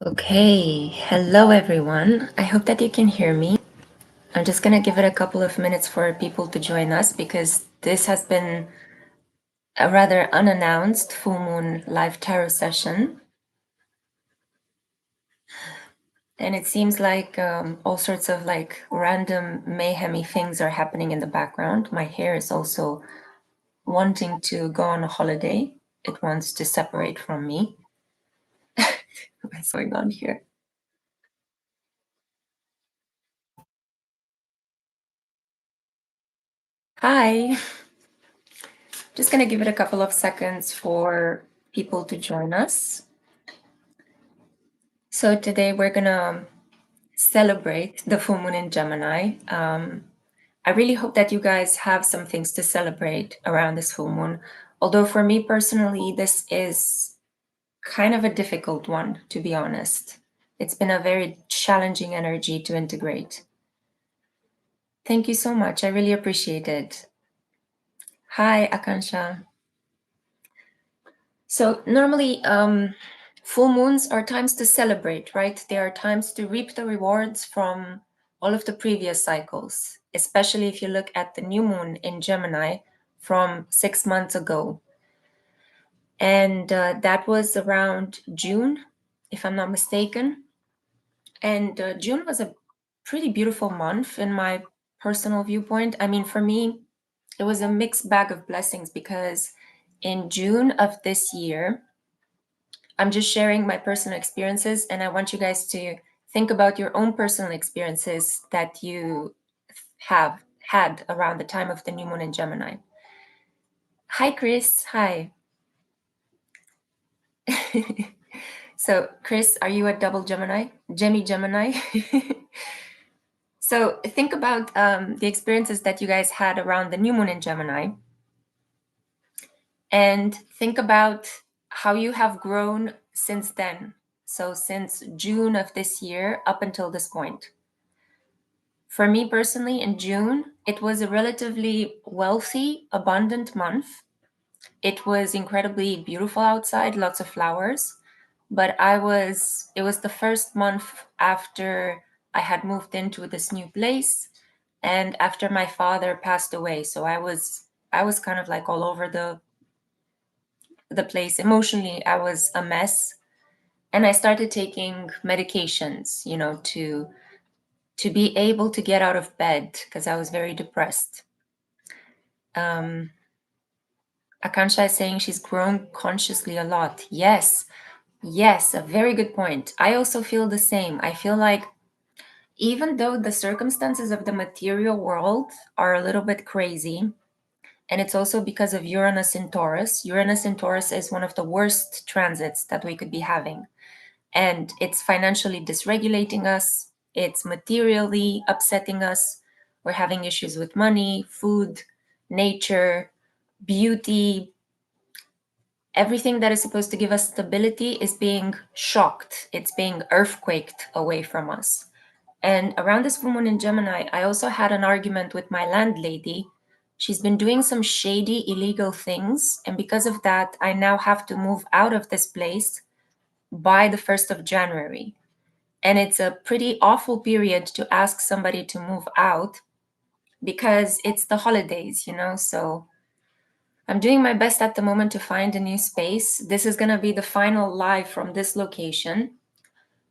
Okay, hello everyone. I hope that you can hear me. I'm just going to give it a couple of minutes for people to join us because this has been a rather unannounced full moon live tarot session. And it seems like all sorts of like random mayhemy things are happening in the background. My hair is also wanting to go on a holiday. It wants to separate from me. What's going on here? Hi. Just going to give it a couple of seconds for people to join us. So today we're going to celebrate the full moon in Gemini. I really hope that you guys have some things to celebrate around this full moon. Although for me personally, this is kind of a difficult one, to be honest. It's been a very challenging energy to integrate. Thank you so much. I really appreciate it. Hi, Akansha. So normally, full moons are times to celebrate, right? They are times to reap the rewards from all of the previous cycles, especially if you look at the new moon in Gemini from 6 months ago. And that was around June, if I'm not mistaken. And June was a pretty beautiful month in my personal viewpoint. I mean, for me, it was a mixed bag of blessings because in June of this year, I'm just sharing my personal experiences, and I want you guys to think about your own personal experiences that you have had around the time of the new moon in Gemini. Hi, Chris. Hi. So, Chris, are you a double Gemini? Gemini? So, think about the experiences that you guys had around the new moon in Gemini, and think about how you have grown since then. So, since June of this year up until this point. For me personally, in June, it was a relatively wealthy, abundant month. It was incredibly beautiful outside, lots of flowers. But it was the first month after I had moved into this new place and after my father passed away. So I was kind of like all over the place. Emotionally, I was a mess. And I started taking medications, to be able to get out of bed because I was very depressed. Akansha is saying she's grown consciously a lot. Yes, a very good point. I also feel the same. I feel like even though the circumstances of the material world are a little bit crazy, and it's also because of Uranus in Taurus. Uranus in Taurus is one of the worst transits that we could be having. And it's financially dysregulating us, it's materially upsetting us. We're having issues with money, food, nature, beauty. Everything that is supposed to give us stability is being shocked, it's being earthquaked away from us. And around this full moon in Gemini, I also had an argument with my landlady. She's been doing some shady, illegal things. And because of that, I now have to move out of this place by the 1st of January. And it's a pretty awful period to ask somebody to move out because it's the holidays, So I'm doing my best at the moment to find a new space. This is going to be the final live from this location.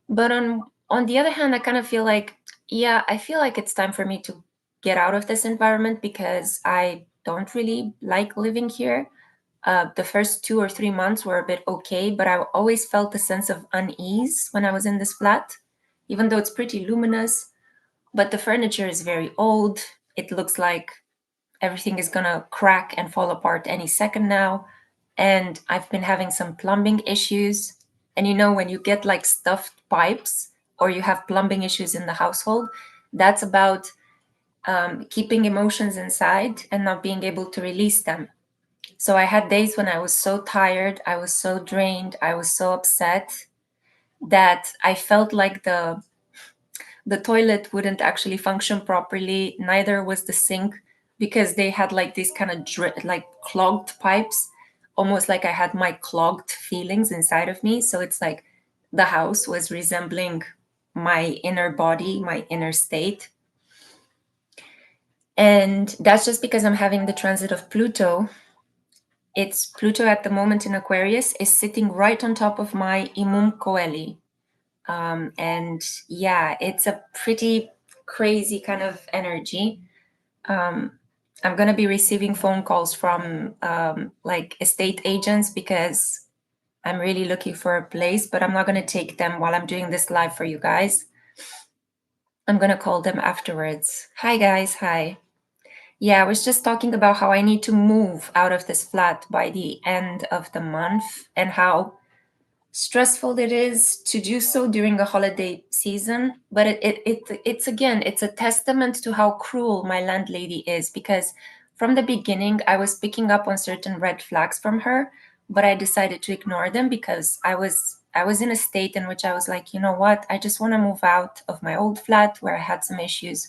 But on the other hand, I kind of feel like, yeah, I feel like it's time for me to get out of this environment because I don't really like living here. The first 2 or 3 months were a bit okay, but I always felt a sense of unease when I was in this flat, even though it's pretty luminous. But the furniture is very old. It looks like everything is gonna crack and fall apart any second now. And I've been having some plumbing issues. And when you get like stuffed pipes or you have plumbing issues in the household, that's about keeping emotions inside and not being able to release them. So I had days when I was so tired, I was so drained, I was so upset that I felt like the toilet wouldn't actually function properly, neither was the sink because they had like these kind of like clogged pipes, almost like I had my clogged feelings inside of me. So it's like the house was resembling my inner body, my inner state. And that's just because I'm having the transit of Pluto. It's Pluto at the moment in Aquarius is sitting right on top of my Imum Coeli. And yeah, it's a pretty crazy kind of energy. I'm going to be receiving phone calls from like estate agents because I'm really looking for a place, but I'm not going to take them while I'm doing this live for you guys. I'm going to call them afterwards. Hi, guys. Hi. Yeah, I was just talking about how I need to move out of this flat by the end of the month and how stressful it is to do so during a holiday season. But it's again, it's a testament to how cruel my landlady is, because from the beginning I was picking up on certain red flags from her, but I decided to ignore them because I was in a state in which I was like, you know what, I just want to move out of my old flat where I had some issues.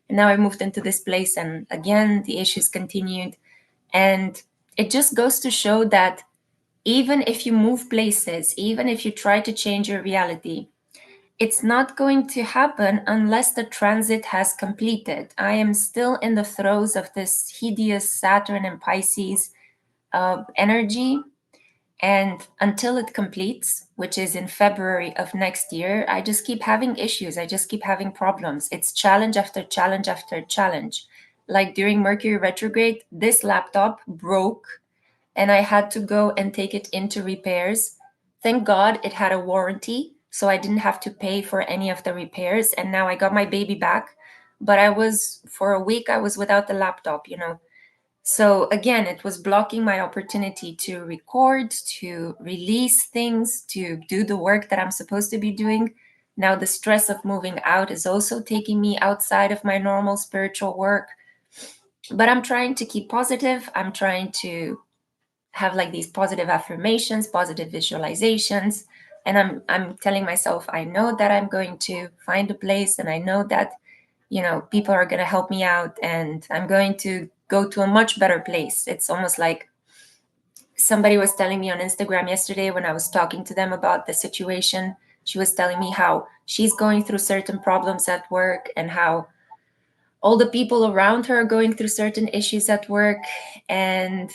And now I moved into this place and again the issues continued. And it just goes to show that even if you move places, even if you try to change your reality, it's not going to happen unless the transit has completed. I am still in the throes of this hideous Saturn and Pisces energy. And until it completes, which is in February of next year, I just keep having issues. I just keep having problems. It's challenge after challenge after challenge. Like during Mercury retrograde, this laptop broke and I had to go and take it into repairs. Thank God it had a warranty, so I didn't have to pay for any of the repairs. And now I got my baby back. But for a week, I was without the laptop. So again, it was blocking my opportunity to record, to release things, to do the work that I'm supposed to be doing. Now, the stress of moving out is also taking me outside of my normal spiritual work. But I'm trying to keep positive. I'm trying to have like these positive affirmations, positive visualizations, and I'm telling myself I know that I'm going to find a place, and I know that people are going to help me out, and I'm going to go to a much better place. It's almost like somebody was telling me on Instagram yesterday when I was talking to them about the situation. She was telling me how she's going through certain problems at work and how all the people around her are going through certain issues at work. And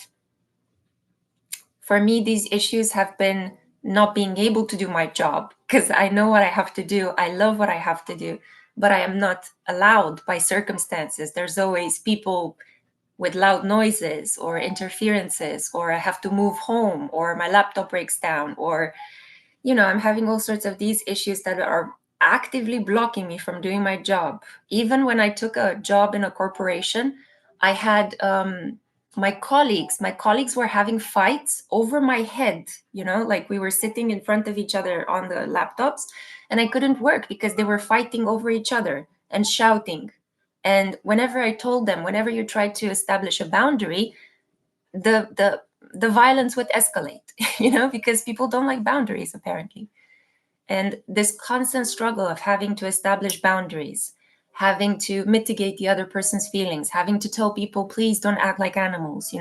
for me, these issues have been not being able to do my job because I know what I have to do. I love what I have to do, but I am not allowed by circumstances. There's always people with loud noises or interferences, or I have to move home, or my laptop breaks down, or, I'm having all sorts of these issues that are actively blocking me from doing my job. Even when I took a job in a corporation, I had my colleagues were having fights over my head, like we were sitting in front of each other on the laptops, and I couldn't work because they were fighting over each other and shouting. And whenever I told them, whenever you try to establish a boundary, the violence would escalate, because people don't like boundaries apparently. And this constant struggle of having to establish boundaries, having to mitigate the other person's feelings, having to tell people, please don't act like animals,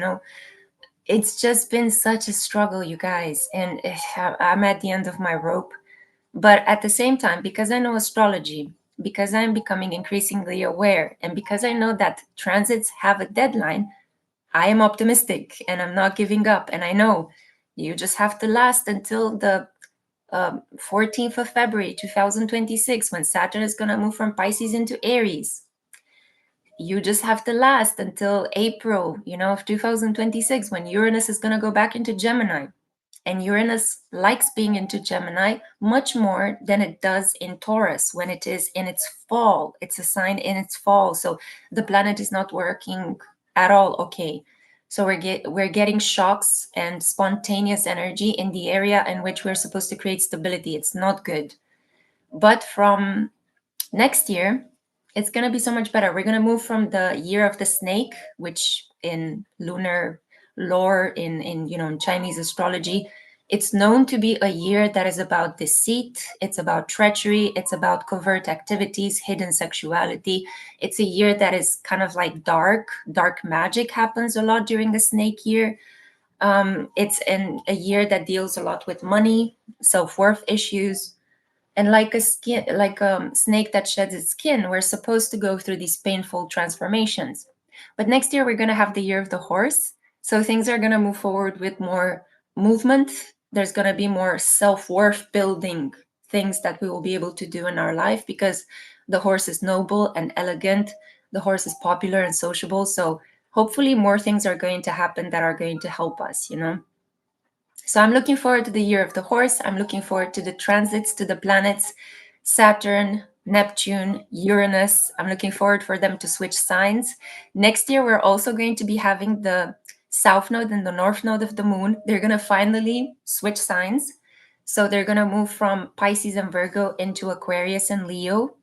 it's just been such a struggle, you guys. And I'm at the end of my rope. But at the same time, because I know astrology, because I'm becoming increasingly aware, and because I know that transits have a deadline, I am optimistic and I'm not giving up. And I know you just have to last until the 14th of February 2026, when Saturn is going to move from Pisces into Aries. You just have to last until April, of 2026, when Uranus is going to go back into Gemini. And Uranus likes being into Gemini much more than it does in Taurus when it is in its fall. It's a sign in its fall. So the planet is not working at all okay. So we're getting shocks and spontaneous energy in the area in which we're supposed to create stability. It's not good. But from next year, it's going to be so much better. We're going to move from the year of the snake, which in lunar lore, in Chinese astrology, it's known to be a year that is about deceit, it's about treachery, it's about covert activities, hidden sexuality. It's a year that is kind of like dark magic happens a lot during the snake year. It's a year that deals a lot with money, self-worth issues, And like a skin, like a snake that sheds its skin, we're supposed to go through these painful transformations. But next year we're going to have the year of the horse, so things are going to move forward with more movement. There's going to be more self-worth building things that we will be able to do in our life, because the horse is noble and elegant. The horse is popular and sociable. So hopefully more things are going to happen that are going to help us, you know. So I'm looking forward to the year of the horse. I'm looking forward to the transits to the planets, Saturn, Neptune, Uranus. I'm looking forward for them to switch signs. Next year, we're also going to be having the south node and the north node of the moon. They're going to finally switch signs. So they're going to move from Pisces and Virgo into Aquarius and Leo.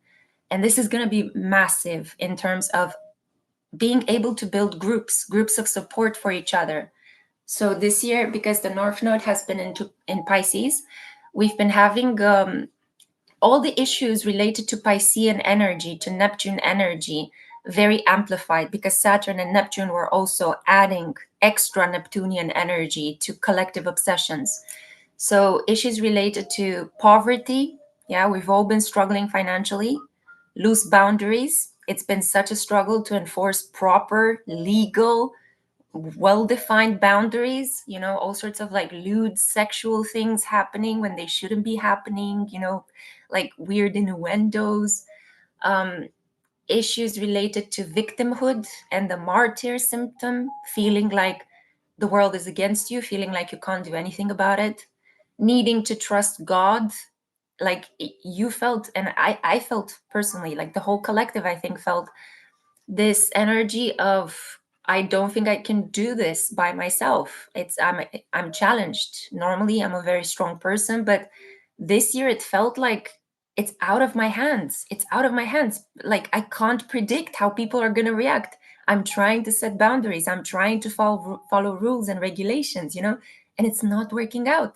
And this is going to be massive in terms of being able to build groups of support for each other. So this year, because the North Node has been in Pisces, we've been having all the issues related to Piscean energy, to Neptune energy, very amplified, because Saturn and Neptune were also adding extra Neptunian energy to collective obsessions. So issues related to poverty, yeah, we've all been struggling financially, loose boundaries. It's been such a struggle to enforce proper legal well-defined boundaries, you know, all sorts of like lewd sexual things happening when they shouldn't be happening, you know, like weird innuendos, um, issues related to victimhood and the martyr symptom, feeling like the world is against you, feeling like you can't do anything about it, needing to trust God. Like you felt, and I felt personally, like the whole collective, I think, felt this energy of I don't think I can do this by myself. I'm challenged. Normally I'm a very strong person, but this year it felt like it's out of my hands. It's out of my hands. Like I can't predict how people are going to react. I'm trying to set boundaries. I'm trying to follow rules and regulations, you know, and it's not working out,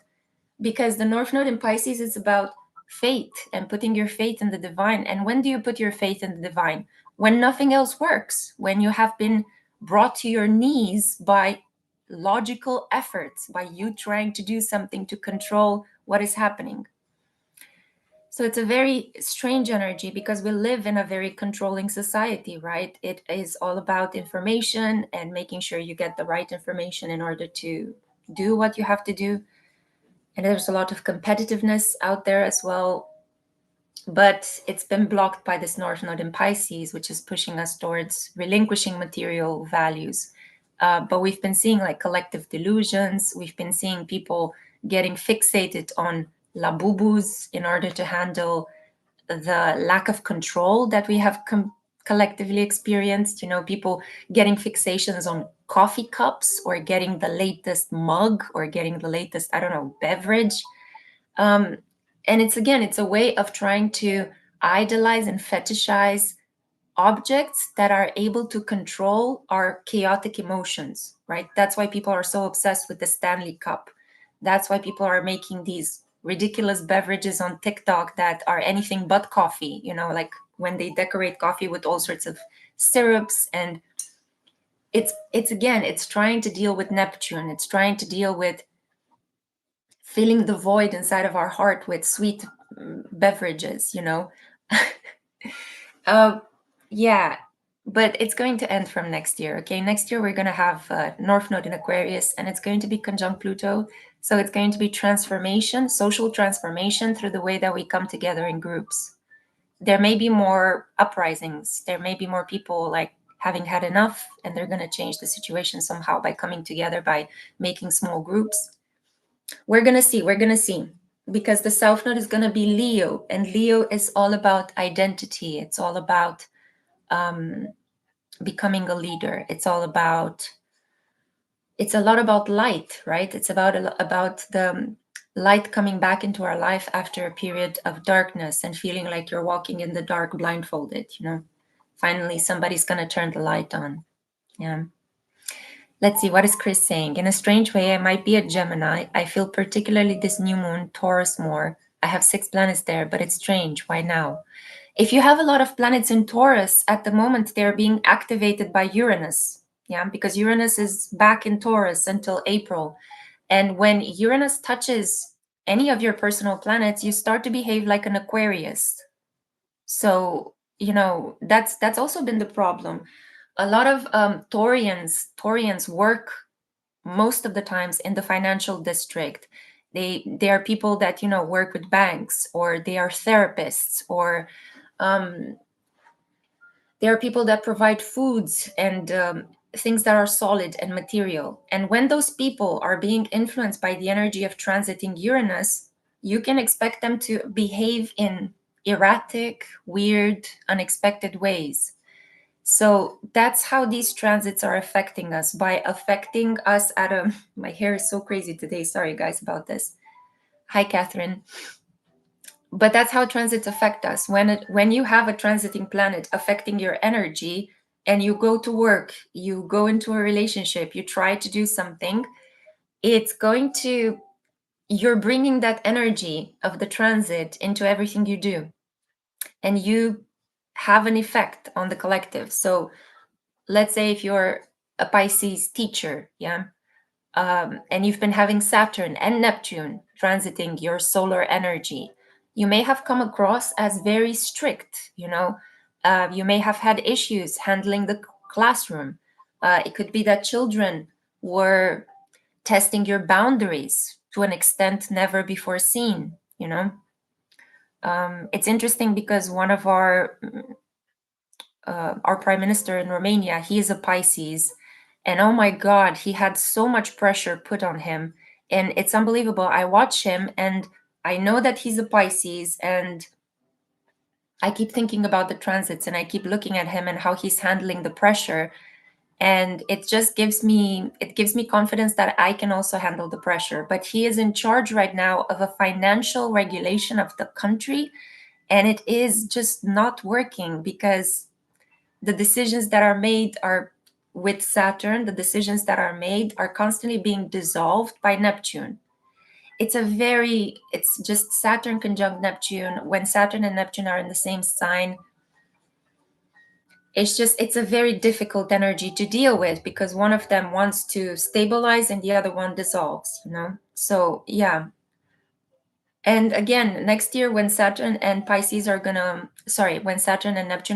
because the North Node in Pisces is about faith and putting your faith in the divine. And when do you put your faith in the divine? When nothing else works, when you have been brought to your knees by logical efforts, by you trying to do something to control what is happening. So it's a very strange energy, because we live in a very controlling society, right? It is all about information and making sure you get the right information in order to do what you have to do. And there's a lot of competitiveness out there as well, but it's been blocked by this North Node in Pisces, which is pushing us towards relinquishing material values. But we've been seeing like collective delusions. We've been seeing people getting fixated on labubus in order to handle the lack of control that we have collectively experienced. You know, people getting fixations on coffee cups, or getting the latest mug, or getting the latest, I don't know, beverage. um, and it's a way of trying to idolize and fetishize objects that are able to control our chaotic emotions, right? That's why people are so obsessed with the Stanley Cup. That's why people are making these ridiculous beverages on TikTok that are anything but coffee, you know, like when they decorate coffee with all sorts of syrups. And it's trying to deal with Neptune. It's trying to deal with filling the void inside of our heart with sweet beverages, you know. uh, yeah, but it's going to end from next year. Okay, next year we're going to have North Node in Aquarius, and it's going to be conjunct Pluto. So it's going to be transformation, social transformation through the way that we come together in groups. There may be more uprisings. There may be more people like having had enough, and they're going to change the situation somehow by coming together, by making small groups. We're going to see. We're going to see. Because the South Node is going to be Leo, and Leo is all about identity. It's all about becoming a leader. It's a lot about light, right? It's about the light coming back into our life after a period of darkness and feeling like you're walking in the dark blindfolded, you know. Finally, somebody's going to turn the light on. Yeah. Let's see, what is Chris saying? In a strange way, I might be a Gemini. I feel particularly this new moon, Taurus, more. I have 6 planets there, but it's strange. Why now? If you have a lot of planets in Taurus, at the moment, they're being activated by Uranus. Yeah, because Uranus is back in Taurus until April. And when Uranus touches any of your personal planets, you start to behave like an Aquarius. So, that's also been the problem. A lot of Taurians work most of the times in the financial district. They are people that work with banks, or they are therapists, or they are people that provide foods and things that are solid and material. And when those people are being influenced by the energy of transiting Uranus, you can expect them to behave in erratic, weird, unexpected ways. So that's how these transits are affecting us, by affecting us at a. My hair is so crazy today. Sorry, guys, about this. Hi, Catherine. But that's how transits affect us. When you have a transiting planet affecting your energy, and you go to work, you go into a relationship, you try to do something, it's going to. You're bringing that energy of the transit into everything you do, and you have an effect on the collective. So let's say if you're a Pisces teacher, yeah, and you've been having Saturn and Neptune transiting your solar energy, you may have come across as very strict. You may have had issues handling the classroom. It could be that children were testing your boundaries to an extent never before seen. It's interesting because one of our prime minister in Romania, he is a Pisces, and oh my God, he had so much pressure put on him, and it's unbelievable. I watch him, and I know that he's a Pisces, and I keep thinking about the transits, and I keep looking at him and how he's handling the pressure, and it just gives me confidence that I can also handle the pressure. But he is in charge right now of a financial regulation of the country, and it is just not working because the decisions that are made are with Saturn, the decisions that are made are constantly being dissolved by Neptune. It's just Saturn conjunct Neptune. When Saturn and Neptune are in the same sign, it's a very difficult energy to deal with, because one of them wants to stabilize and the other one dissolves. So yeah. And again, next year, when Saturn and Neptune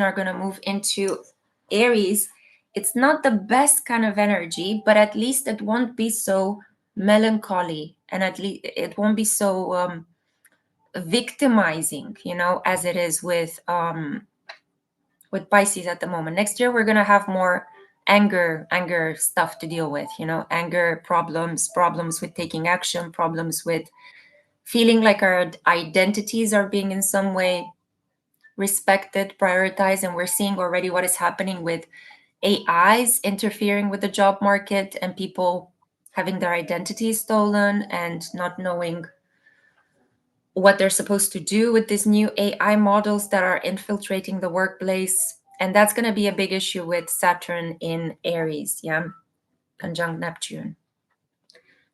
are gonna move into Aries, it's not the best kind of energy, but at least it won't be so melancholy, and at least it won't be so victimizing, as it is with Pisces at the moment. Next year, we're gonna have more anger stuff to deal with, anger problems with taking action, problems with feeling like our identities are being in some way respected, prioritized, and we're seeing already what is happening with AIs interfering with the job market, and people having their identities stolen and not knowing what they're supposed to do with these new AI models that are infiltrating the workplace. And that's going to be a big issue with Saturn in Aries, yeah, conjunct Neptune.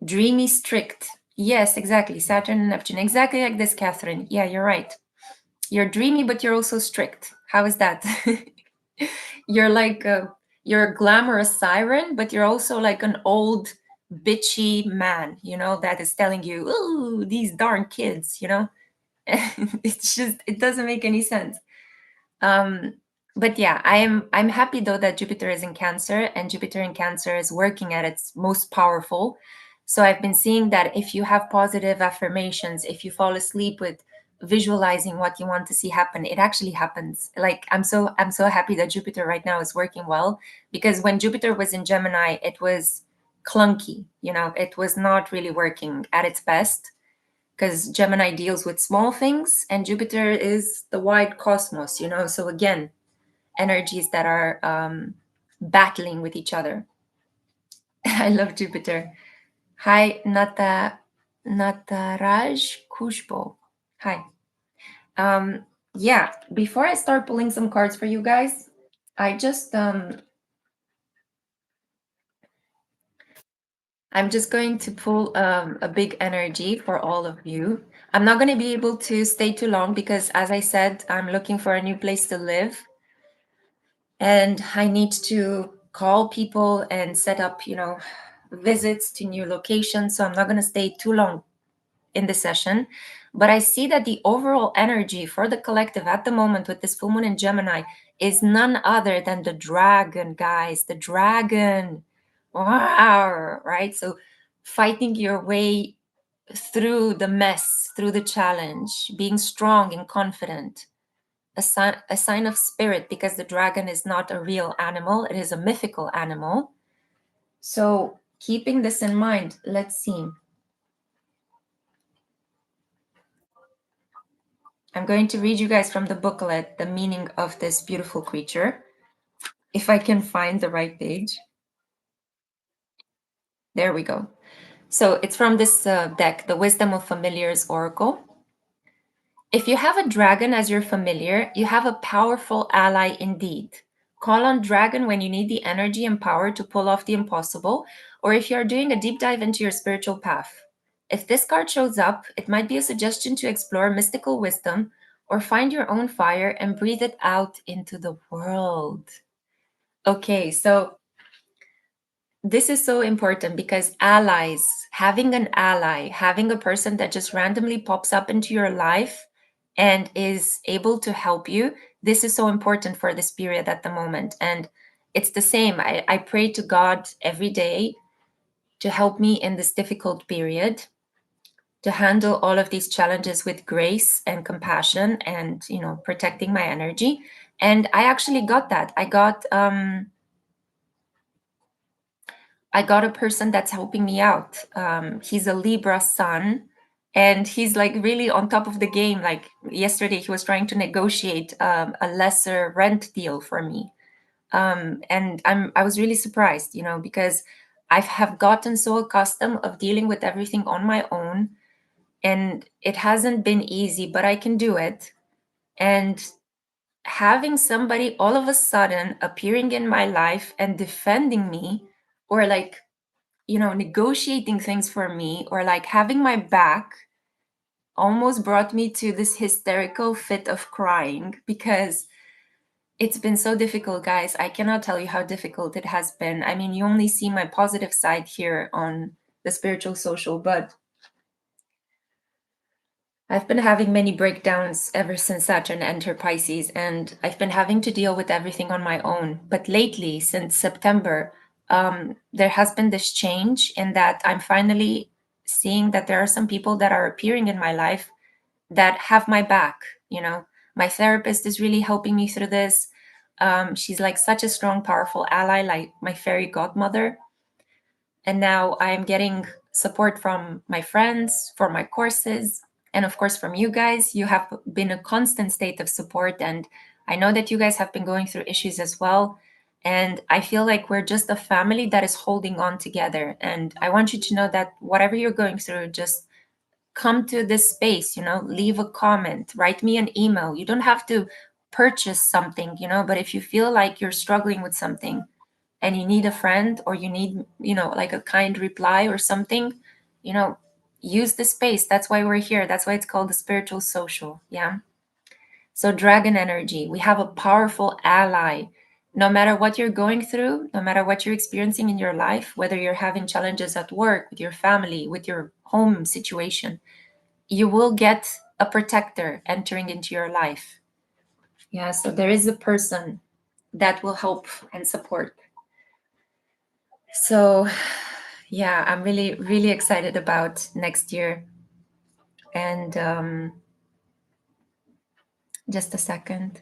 Dreamy, strict. Yes, exactly. Saturn and Neptune. Exactly like this, Catherine. Yeah, you're right. You're dreamy, but you're also strict. How is that? You're like you're a glamorous siren, but you're also like an old bitchy man, that is telling you, "Ooh, these darn kids." It doesn't make any sense. But yeah, I'm happy though that Jupiter is in Cancer, and Jupiter in Cancer is working at its most powerful. So I've been seeing that if you have positive affirmations, if you fall asleep with visualizing what you want to see happen, it actually happens. Like I'm so happy that Jupiter right now is working well, because when Jupiter was in Gemini, it was clunky, it was not really working at its best, because Gemini deals with small things and Jupiter is the wide cosmos, So again, energies that are battling with each other. I love Jupiter. Hi, Nataraj Kushbo. Hi. Yeah, before I start pulling some cards for you guys, I just I'm just going to pull a big energy for all of you. I'm not going to be able to stay too long because, as I said, I'm looking for a new place to live. And I need to call people and set up, visits to new locations. So I'm not going to stay too long. in the session, but I see that the overall energy for the collective at the moment with this full moon in Gemini is none other than the dragon, guys. The dragon. Wow, right? So fighting your way through the mess, through the challenge, being strong and confident. A sign of spirit, because the dragon is not a real animal, it is a mythical animal. So keeping this in mind, let's see. I'm going to read you guys from the booklet the meaning of this beautiful creature, if I can find the right page. There we go. So it's from this deck, the Wisdom of Familiars Oracle. If you have a dragon as your familiar, you have a powerful ally indeed. Call on dragon when you need the energy and power to pull off the impossible, or if you are doing a deep dive into your spiritual path. If this card shows up, it might be a suggestion to explore mystical wisdom or find your own fire and breathe it out into the world. Okay, so this is so important because allies, having an ally, having a person that just randomly pops up into your life and is able to help you, this is so important for this period at the moment. And it's the same. I pray to God every day to help me in this difficult period, to handle all of these challenges with grace and compassion and, protecting my energy. And I actually got that. I got a person that's helping me out. He's a Libra Sun, and he's like really on top of the game. Like yesterday, he was trying to negotiate a lesser rent deal for me, and I was really surprised, because I have gotten so accustomed of dealing with everything on my own, and it hasn't been easy, but I can do it. And having somebody all of a sudden appearing in my life and defending me, or like negotiating things for me, or like having my back, almost brought me to this hysterical fit of crying because it's been so difficult, guys. I cannot tell you how difficult it has been. I mean, you only see my positive side here on the spiritual social, but I've been having many breakdowns ever since Saturn entered Pisces, and I've been having to deal with everything on my own. But lately, since September, there has been this change in that I'm finally seeing that there are some people that are appearing in my life that have my back. My therapist is really helping me through this. She's like such a strong, powerful ally, like my fairy godmother. And now I'm getting support from my friends for my courses. And of course, from you guys. You have been a constant state of support. And I know that you guys have been going through issues as well. And I feel like we're just a family that is holding on together. And I want you to know that whatever you're going through, just come to this space, leave a comment, write me an email. You don't have to purchase something, but if you feel like you're struggling with something, and you need a friend, or you need like a kind reply or something, you know use the space. That's why we're here. That's why it's called the spiritual social. Yeah. So dragon energy, we have a powerful ally. No matter what you're going through, no matter what you're experiencing in your life, whether you're having challenges at work, with your family, with your home situation, you will get a protector entering into your life. Yeah, so there is a person that will help and support. So, yeah, I'm really, really excited about next year. And just a second.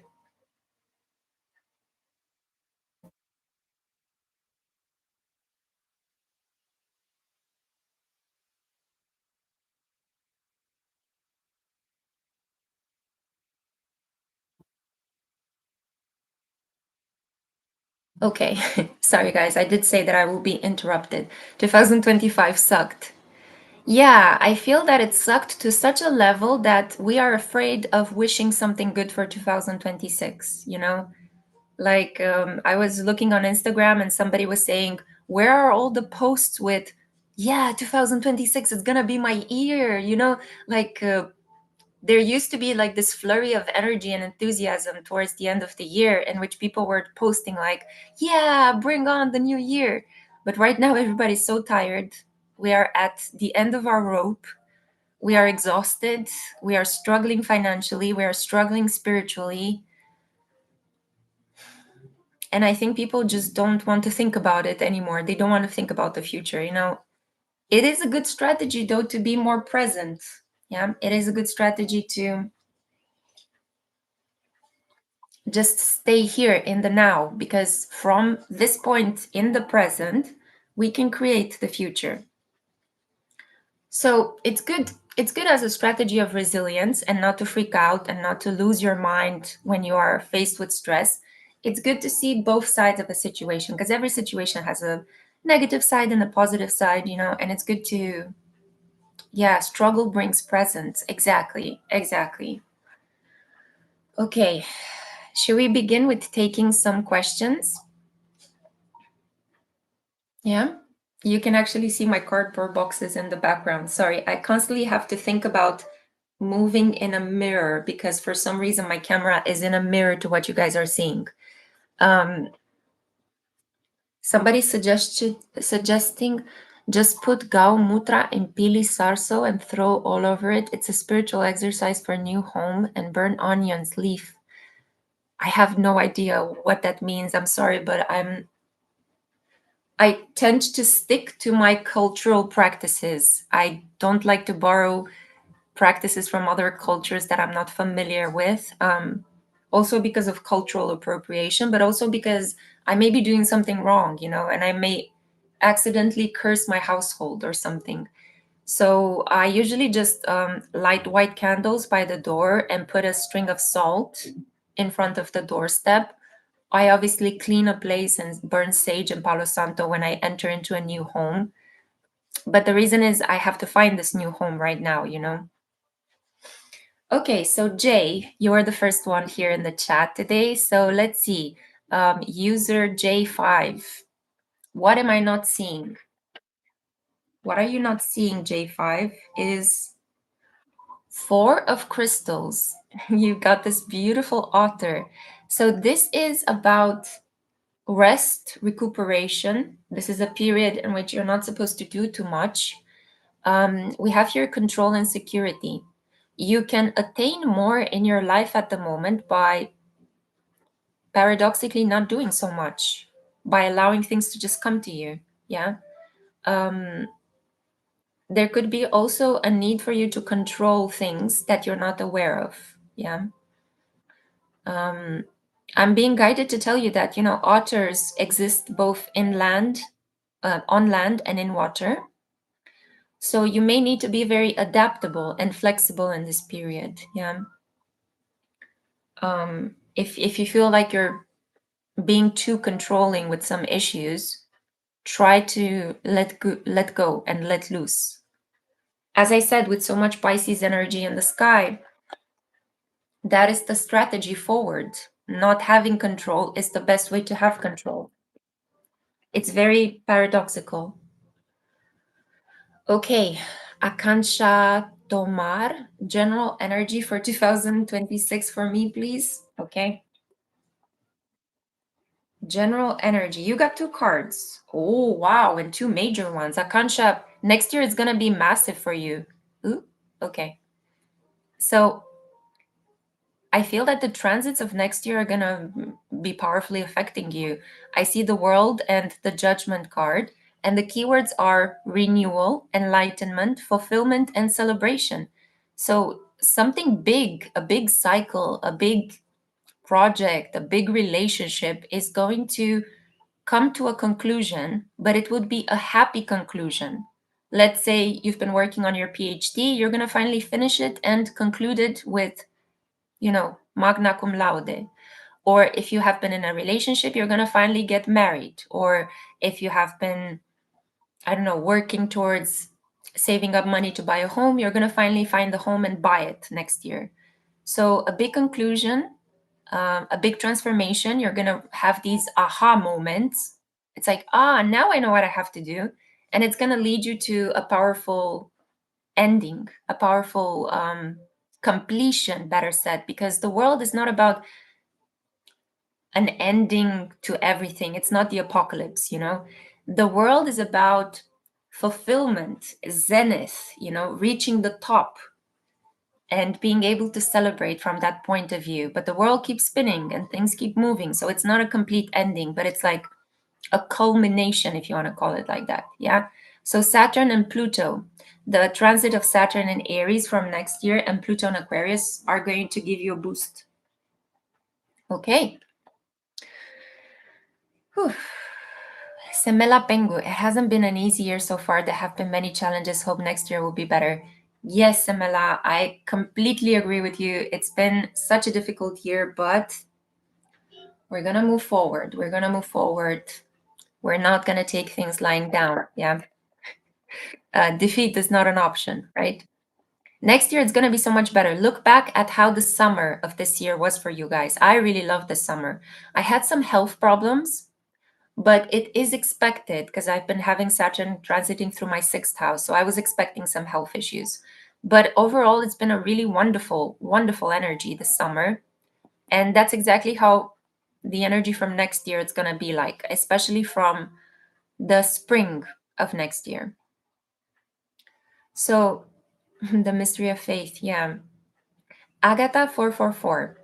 Okay, sorry guys, I did say that I will be interrupted. 2025 sucked. Yeah, I feel that it sucked to such a level that we are afraid of wishing something good for 2026, Like, I was looking on Instagram and somebody was saying, where are all the posts with, yeah, 2026 is gonna be my year, Like, there used to be like this flurry of energy and enthusiasm towards the end of the year in which people were posting like, yeah, bring on the new year. But right now everybody's so tired. We are at the end of our rope. we are exhausted, we are struggling financially, we are struggling spiritually. And I think people just don't want to think about it anymore. They don't want to think about the future, you know. It is a good strategy though to be more present. Yeah, it is a good strategy to just stay here in the now, because from this point in the present we can create the future. So it's good as a strategy of resilience and not to freak out and not to lose your mind when you are faced with stress. It's good to see both sides of a situation, because every situation has a negative side and a positive side, you know. And it's good to, yeah, struggle brings presence. Exactly, exactly. Okay, should we begin with taking some questions? Yeah, you can actually see my cardboard boxes in the background. Sorry, I constantly have to think about moving in a mirror because for some reason my camera is in a mirror to what you guys are seeing. Um, somebody suggesting just put Gau Mutra in Pili Sarso and throw all over it. It's a spiritual exercise for new home, and burn onions leaf. I have no idea what that means. I'm sorry, but I tend to stick to my cultural practices. I don't like to borrow practices from other cultures that I'm not familiar with. Also because of cultural appropriation, but also because I may be doing something wrong, you know, and I may accidentally curse my household or something. So I usually just light white candles by the door and put a string of salt in front of the doorstep. I obviously clean a place and burn sage and Palo Santo when I enter into a new home. But the reason is I have to find this new home right now, you know? Okay, so Jay, you're the first one here in the chat today. So let's see. User J5. What am I not seeing? What are you not seeing, J5? Is Four of Crystals. You got this beautiful otter. So this is about rest, recuperation. This is a period in which you're not supposed to do too much. We have here control and security. You can attain more in your life at the moment by paradoxically not doing so much, by allowing things to just come to you. Yeah. Um, there could be also a need for you to control things that you're not aware of. Yeah. Um, I'm being guided to tell you that, you know, otters exist both inland, on land, and in water. So you may need to be very adaptable and flexible in this period. Yeah. If you feel like you're being too controlling with some issues, try to let go and let loose. As I said, with so much Pisces energy in the sky, that is the strategy forward. Not having control is the best way to have control. It's very paradoxical. Okay, Akansha Tomar, general energy for 2026 for me, please. Okay. General energy. You got two cards. Oh, wow. And two major ones. Akansha, next year is going to be massive for you. Ooh, okay. So I feel that the transits of next year are going to be powerfully affecting you. I see the world and the judgment card. And the keywords are renewal, enlightenment, fulfillment, and celebration. So something big, a big cycle, a big project, a big relationship is going to come to a conclusion, but it would be a happy conclusion. Let's say you've been working on your PhD, you're going to finally finish it and conclude it with, you know, magna cum laude. Or if you have been in a relationship, you're going to finally get married. Or if you have been, I don't know, working towards saving up money to buy a home, you're going to finally find the home and buy it next year. So, a big conclusion, a big transformation. You're going to have these aha moments. It's like, now I know what I have to do. And it's going to lead you to a powerful ending, a powerful completion, better said, because the world is not about an ending to everything. It's not the apocalypse, you know? The world is about fulfillment, zenith, reaching the top and being able to celebrate from that point of view. But the world keeps spinning and things keep moving. So it's not a complete ending, but it's like a culmination, if you want to call it like that. Yeah. So Saturn and Pluto, the transit of Saturn in Aries from next year and Pluto in Aquarius are going to give you a boost. Okay. Whew. Semela Pengu, it hasn't been an easy year so far. There have been many challenges. Hope next year will be better. Yes, Semela, I completely agree with you. It's been such a difficult year, but we're going to move forward. We're going to move forward. We're not going to take things lying down. Yeah. Defeat is not an option, right? Next year, it's going to be so much better. Look back at how the summer of this year was for you guys. I really loved the summer. I had some health problems, but it is expected because I've been having Saturn transiting through my sixth house. So I was expecting some health issues. But overall, it's been a really wonderful, wonderful energy this summer. And that's exactly how the energy from next year it's going to be like, especially from the spring of next year. So the mystery of faith, yeah. Agatha 444.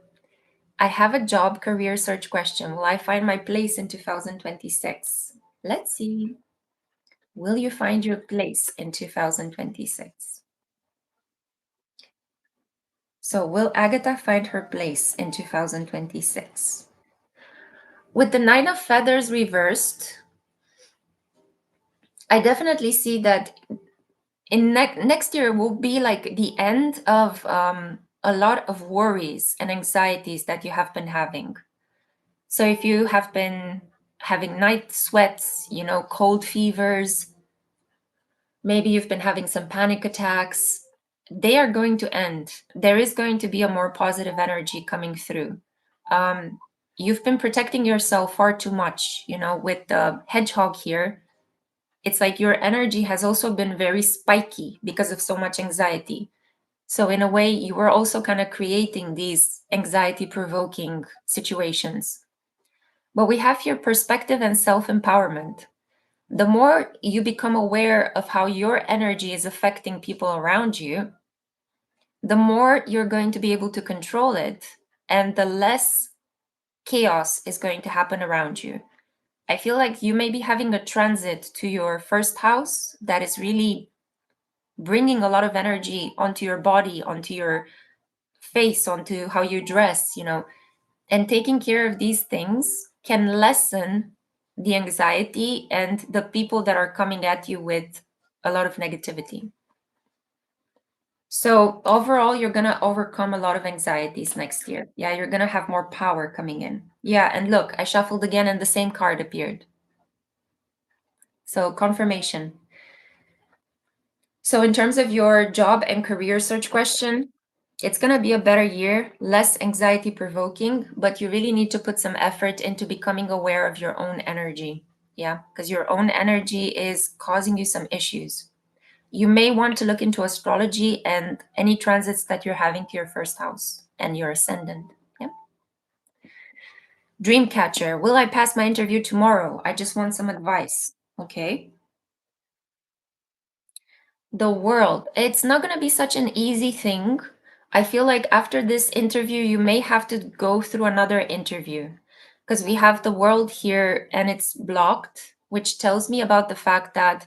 I have a job career search question. Will I find my place in 2026? Let's see. Will you find your place in 2026? So, will Agatha find her place in 2026? With the Nine of Feathers reversed, I definitely see that in next year will be like the end of a lot of worries and anxieties that you have been having. So, if you have been having night sweats, cold fevers, maybe you've been having some panic attacks, they are going to end. There is going to be a more positive energy coming through. You've been protecting yourself far too much, with the hedgehog here. It's like your energy has also been very spiky because of so much anxiety. So, in a way, you were also kind of creating these anxiety provoking situations. But we have here perspective and self empowerment. The more you become aware of how your energy is affecting people around you, the more you're going to be able to control it and the less chaos is going to happen around you. I feel like you may be having a transit to your first house that is really bringing a lot of energy onto your body, onto your face, onto how you dress, and taking care of these things can lessen the anxiety and the people that are coming at you with a lot of negativity. So overall, you're going to overcome a lot of anxieties next year. Yeah, you're going to have more power coming in. Yeah, and look, I shuffled again and the same card appeared. So confirmation. So in terms of your job and career search question, it's going to be a better year, less anxiety provoking, but you really need to put some effort into becoming aware of your own energy. Yeah, because your own energy is causing you some issues. You may want to look into astrology and any transits that you're having to your first house and your ascendant. Yeah. Dreamcatcher, will I pass my interview tomorrow? I just want some advice. Okay. The world. It's not going to be such an easy thing. I feel like after this interview, you may have to go through another interview because we have the world here and it's blocked, which tells me about the fact that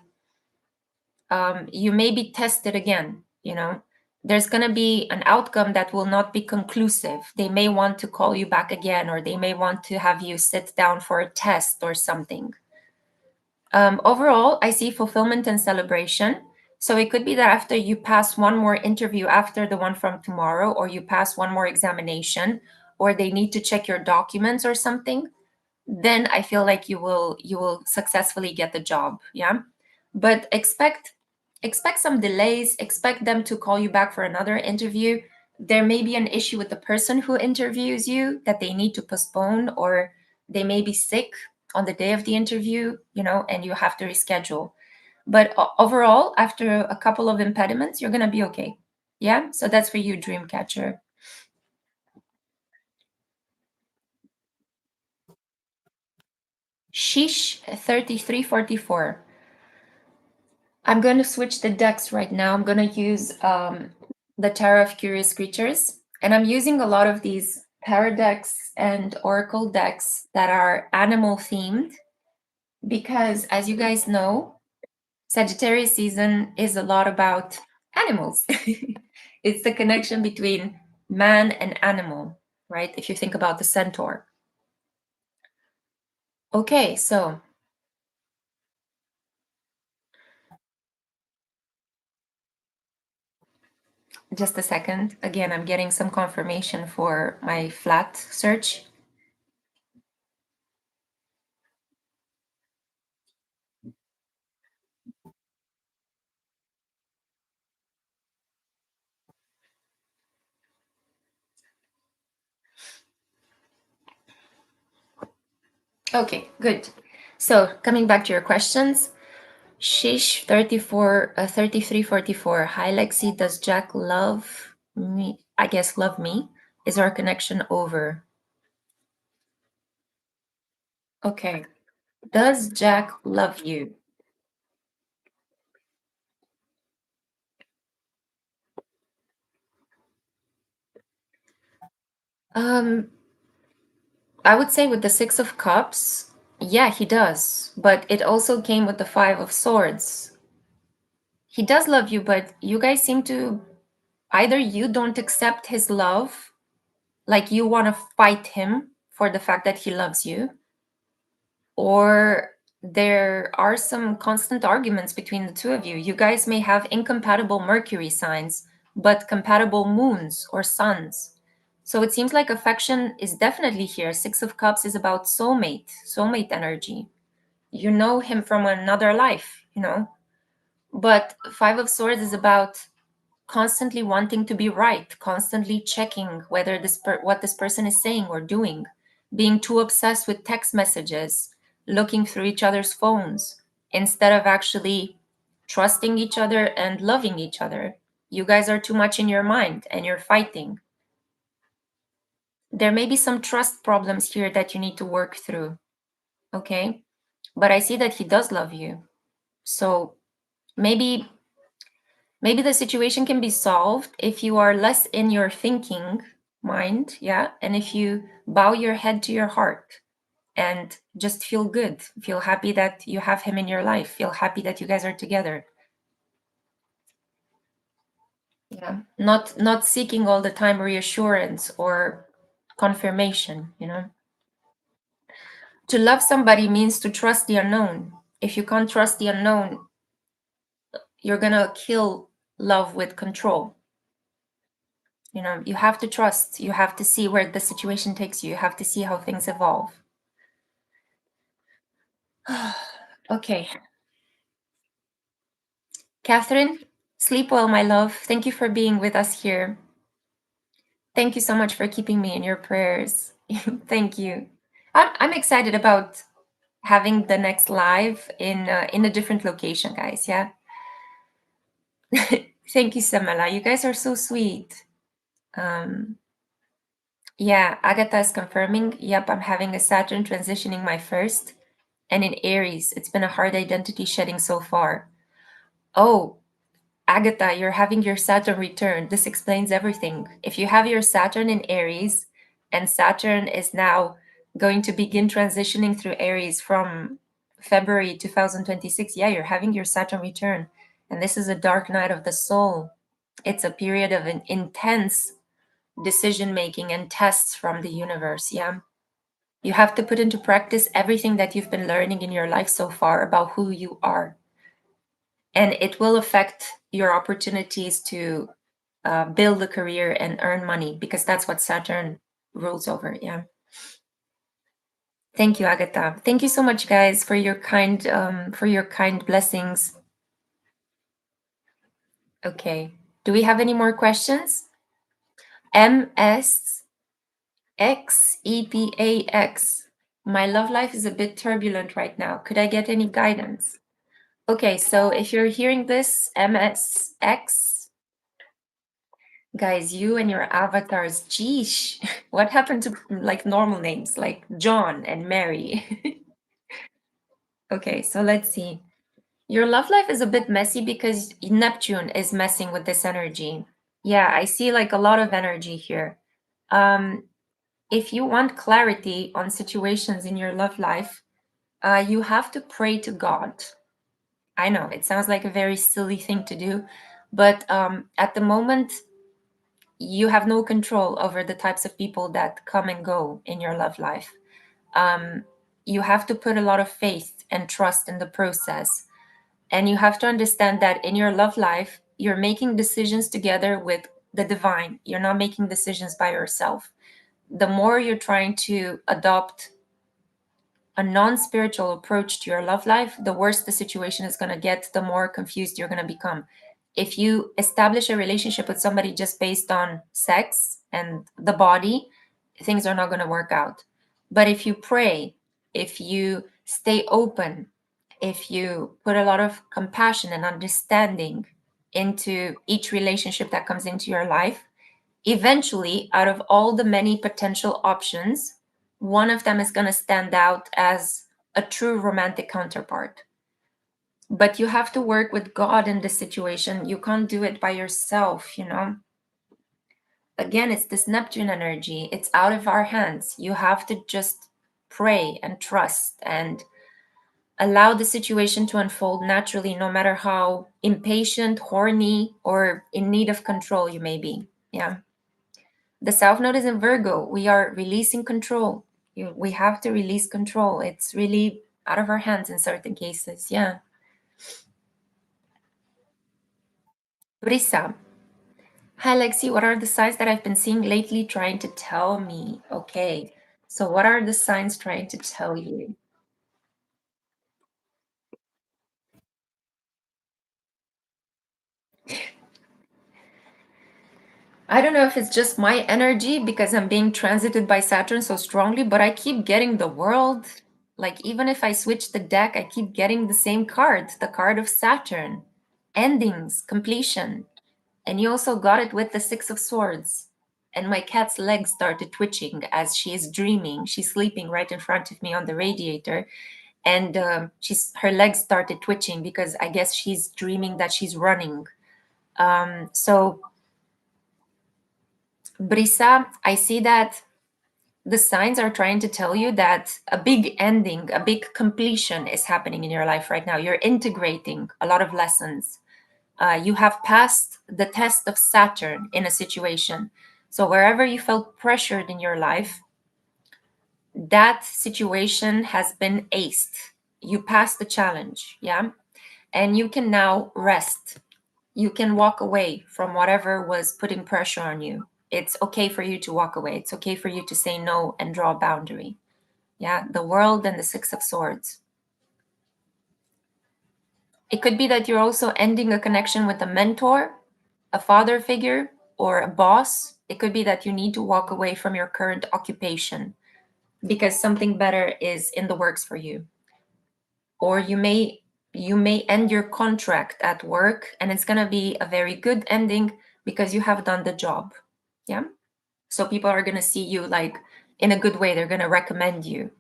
you may be tested again. There's going to be an outcome that will not be conclusive. They may want to call you back again, or they may want to have you sit down for a test or something. Overall, I see fulfillment and celebration. So it could be that after you pass one more interview after the one from tomorrow, or you pass one more examination, or they need to check your documents or something, then I feel like you will successfully get the job. Yeah. But expect some delays, expect them to call you back for another interview. There may be an issue with the person who interviews you that they need to postpone, or they may be sick on the day of the interview, and you have to reschedule. But overall, after a couple of impediments, you're going to be okay. Yeah. So that's for you, Dreamcatcher. Sheesh 3344. I'm going to switch the decks right now. I'm going to use the Tarot of Curious Creatures. And I'm using a lot of these tarot decks and oracle decks that are animal themed because, as you guys know, Sagittarius season is a lot about animals. It's the connection between man and animal, right? If you think about the centaur. Okay, so just a second. Again, I'm getting some confirmation for my flat search. Okay, good. So coming back to your questions, Shish 3344. Hi Lexi, does Jack love me? I guess love me. Is our connection over? Okay. Does Jack love you? Um, I would say with the Six of Cups, yeah, he does. But it also came with the Five of Swords. He does love you, but you guys seem to either you don't accept his love, like you want to fight him for the fact that he loves you, or there are some constant arguments between the two of you. You guys may have incompatible Mercury signs, but compatible moons or suns. So it seems like affection is definitely here. Six of Cups is about soulmate energy. You know him from another life, you know? But Five of Swords is about constantly wanting to be right, constantly checking whether what this person is saying or doing, being too obsessed with text messages, looking through each other's phones instead of actually trusting each other and loving each other. You guys are too much in your mind and you're fighting. There may be some trust problems here that you need to work through, okay? But I see that he does love you. So maybe the situation can be solved if you are less in your thinking mind, yeah, and if you bow your head to your heart and just feel good, feel happy that you have him in your life, feel happy that you guys are together. Yeah, not seeking all the time reassurance or confirmation, you know. To love somebody means to trust the unknown. If you can't trust the unknown, you're gonna kill love with control. You know, you have to trust, you have to see where the situation takes you, you have to see how things evolve. Okay. Catherine, sleep well, my love. Thank you for being with us here. Thank you so much for keeping me in your prayers. Thank you. I'm excited about having the next live in a different location, guys. Yeah. Thank you, Samala. You guys are so sweet. Um, yeah, Agatha is confirming. Yep, I'm having a Saturn transitioning my first, and in Aries. It's been a hard identity shedding so far. Oh, Agatha, you're having your Saturn return. This explains everything. If you have your Saturn in Aries, and Saturn is now going to begin transitioning through Aries from February 2026, yeah, you're having your Saturn return. And this is a dark night of the soul. It's a period of an intense decision making and tests from the universe. Yeah. You have to put into practice everything that you've been learning in your life so far about who you are. And it will affect your opportunities to build a career and earn money because that's what Saturn rules over. Yeah. Thank you, Agatha. Thank you so much, guys, for your kind blessings. Okay. Do we have any more questions? MSXEPAX. My love life is a bit turbulent right now. Could I get any guidance? Okay, so if you're hearing this, MSX, guys, you and your avatars, geesh, what happened to like normal names like John and Mary? Okay, so let's see. Your love life is a bit messy because Neptune is messing with this energy. Yeah, I see like a lot of energy here. Um, if you want clarity on situations in your love life, you have to pray to God. I know it sounds like a very silly thing to do, but at the moment, you have no control over the types of people that come and go in your love life. Um, you have to put a lot of faith and trust in the process. And you have to understand that in your love life, you're making decisions together with the divine. You're not making decisions by yourself. The more you're trying to adopt a non-spiritual approach to your love life, the worse the situation is going to get, the more confused you're going to become. If you establish a relationship with somebody just based on sex and the body, things are not going to work out. But if you pray, if you stay open, if you put a lot of compassion and understanding into each relationship that comes into your life, eventually, out of all the many potential options, one of them is going to stand out as a true romantic counterpart. But you have to work with God in this situation. You can't do it by yourself, you know? Again, it's this Neptune energy. It's out of our hands. You have to just pray and trust and allow the situation to unfold naturally, no matter how impatient, horny, or in need of control you may be. Yeah. The South Node is in Virgo. We are releasing control. We have to release control. It's really out of our hands in certain cases. Yeah. Brisa. Hi, Lexi. What are the signs that I've been seeing lately trying to tell me? Okay. So, what are the signs trying to tell you? I don't know if it's just my energy because I'm being transited by Saturn so strongly, but I keep getting the world. Like, even if I switch the deck, I keep getting the same card, the card of Saturn. Endings, completion. And you also got it with the Six of Swords. And my cat's legs started twitching as she is dreaming. She's sleeping right in front of me on the radiator. And her legs started twitching because I guess she's dreaming that she's running. So Brisa, I see that the signs are trying to tell you that a big ending, a big completion is happening in your life right now. You're integrating a lot of lessons. You have passed the test of Saturn in a situation. So wherever you felt pressured in your life, that situation has been aced. You passed the challenge, yeah? And you can now rest. You can walk away from whatever was putting pressure on you. It's okay for you to walk away. It's okay for you to say no and draw a boundary. Yeah, the world and the Six of Swords. It could be that you're also ending a connection with a mentor, a father figure, or a boss. It could be that you need to walk away from your current occupation because something better is in the works for you. Or you may end your contract at work and it's going to be a very good ending because you have done the job. Yeah. So people are going to see you like in a good way. They're going to recommend you.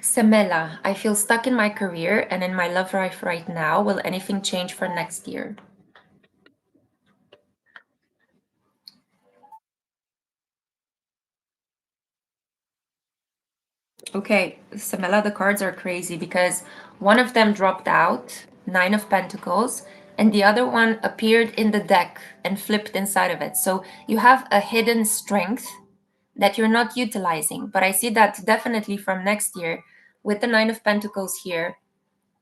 Semela, I feel stuck in my career and in my love life right now. Will anything change for next year? Okay, Samela, the cards are crazy because one of them dropped out, Nine of Pentacles, and the other one appeared in the deck and flipped inside of it. So you have a hidden strength that you're not utilizing. But I see that definitely from next year with the Nine of Pentacles here,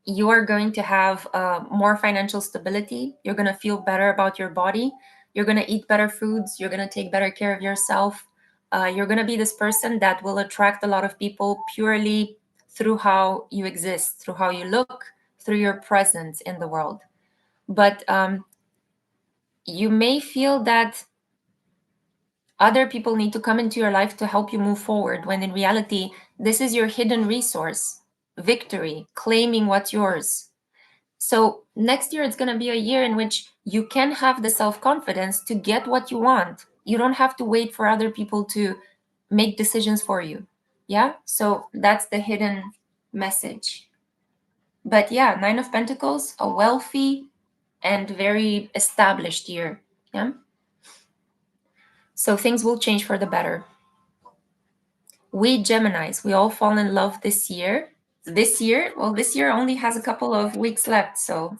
you are going to have more financial stability. You're going to feel better about your body. You're going to eat better foods. You're going to take better care of yourself. You're going to be this person that will attract a lot of people purely through how you exist, through how you look, through your presence in the world. But you may feel that other people need to come into your life to help you move forward, when in reality, this is your hidden resource, victory, claiming what's yours. So next year, it's going to be a year in which you can have the self-confidence to get what you want. You don't have to wait for other people to make decisions for you. Yeah, so that's the hidden message. But yeah, Nine of Pentacles, a wealthy and very established year. Yeah, so things will change for the better. We Geminis, we all fall in love this year. This year, well, this year only has a couple of weeks left, so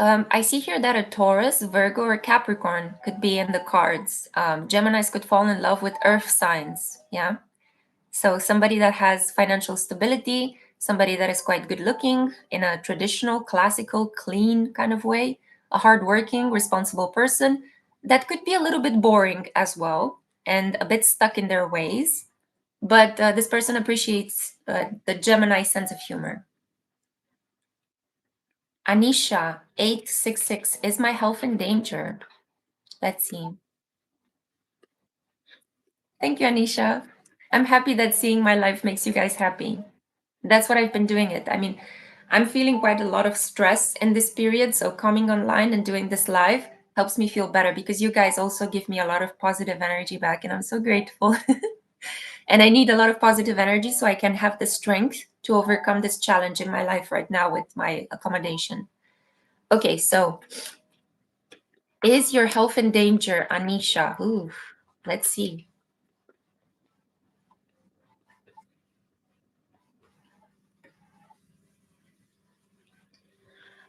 I see here that a Taurus, Virgo, or Capricorn could be in the cards. Geminis could fall in love with earth signs. Yeah. So somebody that has financial stability, somebody that is quite good looking in a traditional, classical, clean kind of way, a hardworking, responsible person that could be a little bit boring as well and a bit stuck in their ways. But this person appreciates the Gemini sense of humor. Anisha, 866, is my health in danger? Let's see. Thank you, Anisha. I'm happy that seeing my life makes you guys happy. That's what I've been doing it. I mean, I'm feeling quite a lot of stress in this period. So coming online and doing this live helps me feel better because you guys also give me a lot of positive energy back. And I'm so grateful. And I need a lot of positive energy so I can have the strength to overcome this challenge in my life right now with my accommodation. Okay, so is your health in danger, Anisha? Ooh, let's see.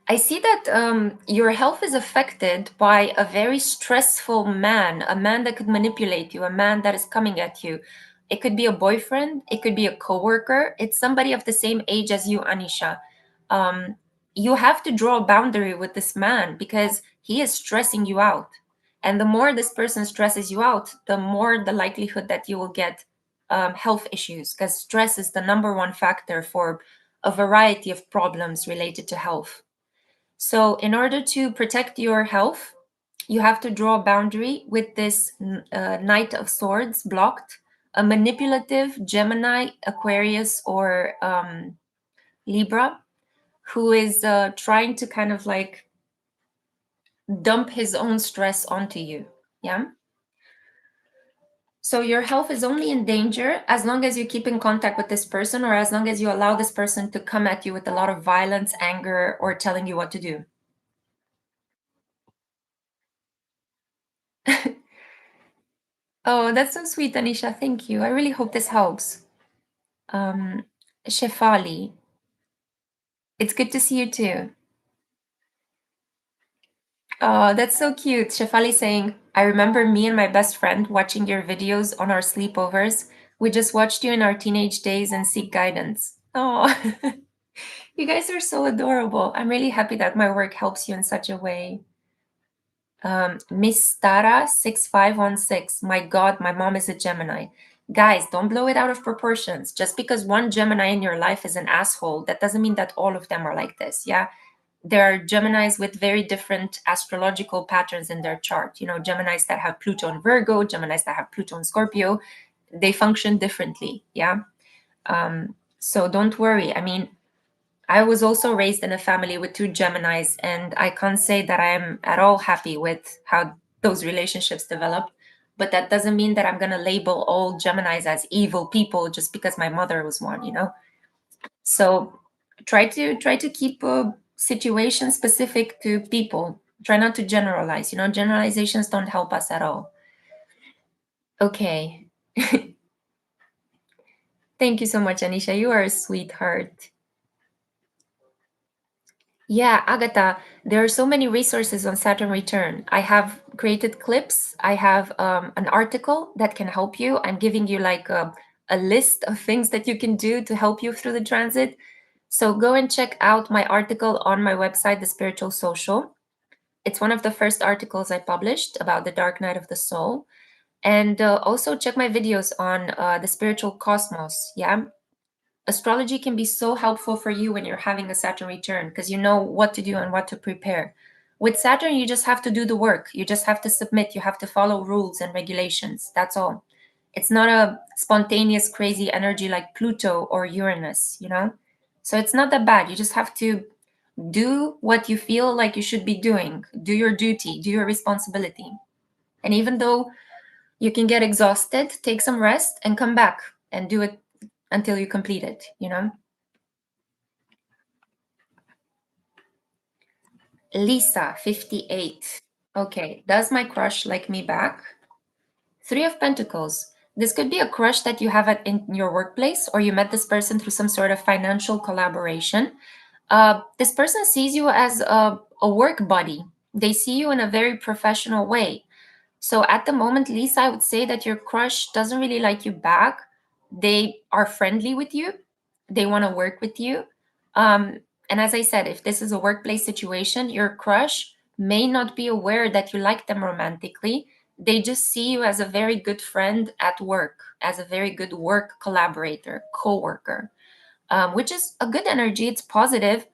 I see that your health is affected by a very stressful man, a man that could manipulate you, a man that is coming at you. It could be a boyfriend, it could be a coworker, it's somebody of the same age as you, Anisha. Um, you have to draw a boundary with this man because he is stressing you out. And the more this person stresses you out, the more the likelihood that you will get health issues because stress is the number one factor for a variety of problems related to health. So, in order to protect your health, you have to draw a boundary with this Knight of Swords blocked, a manipulative Gemini, Aquarius, or Libra, who is trying to kind of like dump his own stress onto you. Yeah. So, your health is only in danger as long as you keep in contact with this person or as long as you allow this person to come at you with a lot of violence, anger, or telling you what to do. Oh, that's so sweet, Anisha. Thank you. I really hope this helps. Um, Shefali, it's good to see you too. Oh, that's so cute. Shefali saying, I remember me and my best friend watching your videos on our sleepovers. We just watched you in our teenage days and seek guidance. Oh, you guys are so adorable. I'm really happy that my work helps you in such a way. Miss Tara 6516. My God, my mom is a Gemini. Guys, don't blow it out of proportions. Just because one Gemini in your life is an asshole, that doesn't mean that all of them are like this. Yeah. There are Geminis with very different astrological patterns in their chart. You know, Geminis that have Pluto in Virgo, Geminis that have Pluto in Scorpio, they function differently. Yeah. So don't worry. I mean, I was also raised in a family with two Geminis, and I can't say that I am at all happy with how those relationships developed. But that doesn't mean that I'm going to label all Geminis as evil people just because my mother was one, you know? So try to keep a situation specific to people. Try not to generalize. You know, generalizations don't help us at all. Okay. Thank you so much, Anisha. You are a sweetheart. Yeah, Agatha, there are so many resources on Saturn return. I have created clips. I have an article that can help you. I'm giving you like a list of things that you can do to help you through the transit. So go and check out my article on my website, The Spiritual Social. It's one of the first articles I published about the dark night of the soul. And also check my videos on the spiritual cosmos. Yeah, astrology can be so helpful for you when you're having a Saturn return because you know what to do and what to prepare. With Saturn, you just have to do the work. You just have to submit. You have to follow rules and regulations. That's all. It's not a spontaneous, crazy energy like Pluto or Uranus, you know? So it's not that bad. You just have to do what you feel like you should be doing. Do your duty, do your responsibility. And even though you can get exhausted, take some rest and come back and do it until you complete it, you know? Lisa, 58. Okay, does my crush like me back? Three of Pentacles. This could be a crush that you have in your workplace, or you met this person through some sort of financial collaboration. This person sees you as a work buddy. They see you in a very professional way. So at the moment, Lisa, I would say that your crush doesn't really like you back. They are friendly with you. They want to work with you. And as I said, if this is a workplace situation, your crush may not be aware that you like them romantically. They just see you as a very good friend at work, as a very good work collaborator, co-worker, which is a good energy. It's positive,